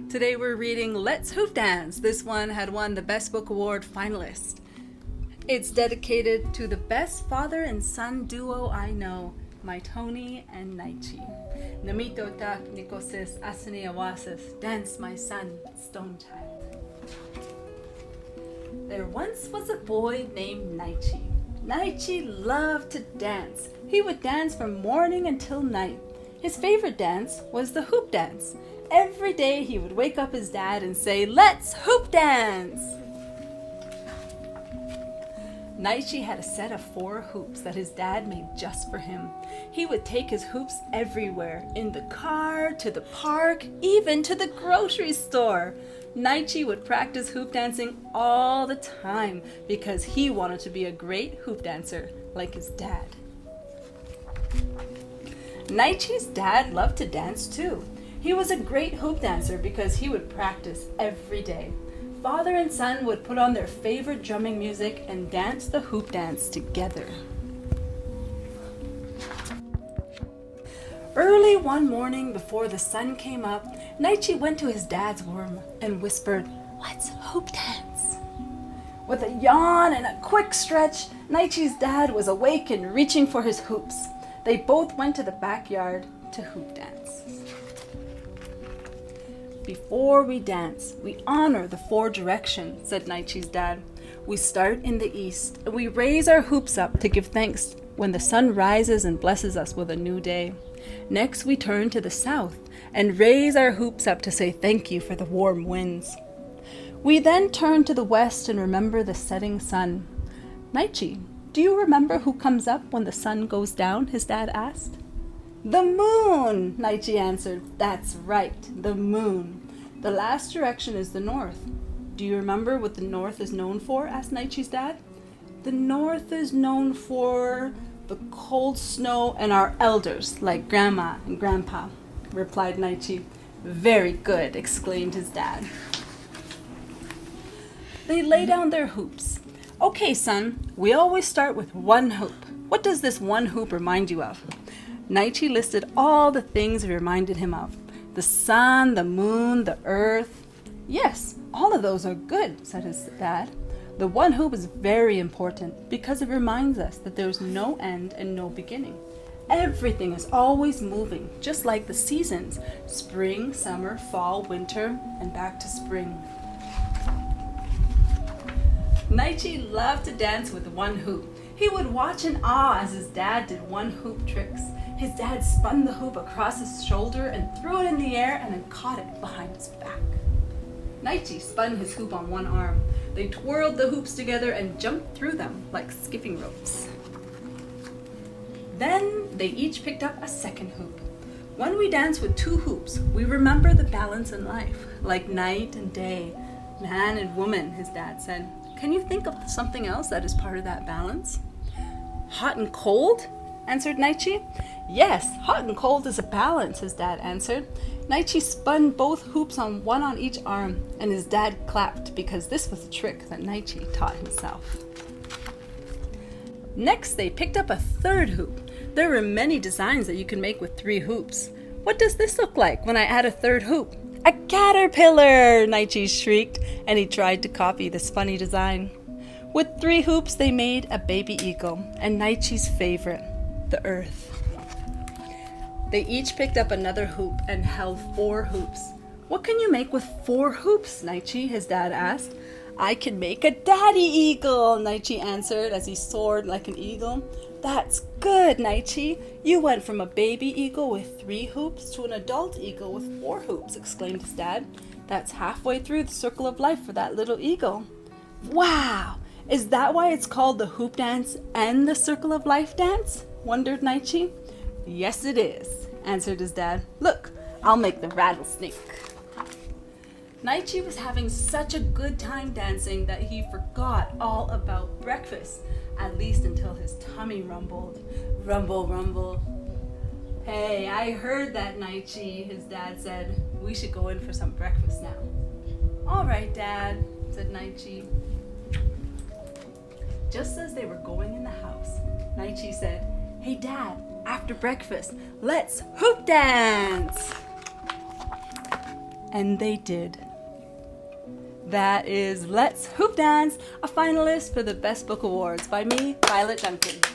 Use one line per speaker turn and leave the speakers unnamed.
Today we're reading Let's Hoop Dance. This one had won the Best Book Award finalist. It's dedicated to the best father and son duo I know, my Tony and Naichi. Namito ta nikosis asani awasis, dance my son, stone child. There once was a boy named Naichi. Naichi loved to dance. He would dance from morning until night. His favorite dance was the hoop dance. Every day he would wake up his dad and say, "Let's hoop dance!" Naichi had a set of 4 hoops that his dad made just for him. He would take his hoops everywhere, in the car, to the park, even to the grocery store. Naichi would practice hoop dancing all the time because he wanted to be a great hoop dancer like his dad. Naichi's dad loved to dance too. He was a great hoop dancer because he would practice every day. Father and son would put on their favorite drumming music and dance the hoop dance together. Early one morning before the sun came up, Naichi went to his dad's room and whispered, "Let's hoop dance." With a yawn and a quick stretch, Naichi's dad was awake and reaching for his hoops. They both went to the backyard to hoop dance. "Before we dance, we honor the 4 directions," said Naichi's dad. "We start in the east, and we raise our hoops up to give thanks when the sun rises and blesses us with a new day. Next, we turn to the south and raise our hoops up to say thank you for the warm winds. We then turn to the west and remember the setting sun." "Naichi, do you remember who comes up when the sun goes down?" his dad asked. "The moon," Naichi answered. "That's right, the moon. The last direction is the north. Do you remember what the north is known for?" asked Naichi's dad. "The north is known for the cold snow and our elders, like Grandma and Grandpa," replied Naichi. "Very good," exclaimed his dad. They lay down their hoops. "Okay, son, we always start with 1 hoop. What does this 1 hoop remind you of?" Naichi listed all the things it reminded him of. The sun, the moon, the earth. "Yes, all of those are good," said his dad. "The 1 hoop is very important because it reminds us that there is no end and no beginning. Everything is always moving, just like the seasons: spring, summer, fall, winter, and back to spring." Naichi loved to dance with 1 hoop. He would watch in awe as his dad did 1 hoop tricks. His dad spun the hoop across his shoulder and threw it in the air and then caught it behind his back. Naichi spun his hoop on 1 arm. They twirled the hoops together and jumped through them like skipping ropes. Then they each picked up a 2nd hoop. "When we dance with 2 hoops, we remember the balance in life, like night and day, man and woman," his dad said. "Can you think of something else that is part of that balance?" "Hot and cold?" answered Naichi. "Yes, hot and cold is a balance," his dad answered. Naichi spun both hoops on 1 on each arm, and his dad clapped because this was a trick that Naichi taught himself. Next, they picked up a 3rd hoop. There are many designs that you can make with 3 hoops. "What does this look like when I add a 3rd hoop?" "A caterpillar!" Naichi shrieked, and he tried to copy this funny design. With 3 hoops, they made a baby eagle, and Naichi's favorite, the earth. They each picked up another hoop and held 4 hoops. "What can you make with 4 hoops, Naichi?" his dad asked. "I can make a daddy eagle," Naichi answered as he soared like an eagle. "That's good, Naichi. You went from a baby eagle with 3 hoops to an adult eagle with 4 hoops," exclaimed his dad. "That's halfway through the circle of life for that little eagle." "Wow! Is that why it's called the hoop dance and the circle of life dance?" wondered Naichi. "Yes, it is," answered his dad. "Look, I'll make the rattlesnake." Naichi was having such a good time dancing that he forgot all about breakfast, at least until his tummy rumbled. Rumble, rumble. "Hey, I heard that, Naichi," his dad said. "We should go in for some breakfast now." "All right, Dad," said Naichi. Just as they were going in the house, Naichi said, "Hey, Dad, after breakfast, let's hoop dance." And they did. That is Let's Hoop Dance, a finalist for the Best Book Awards by me, Violet Duncan.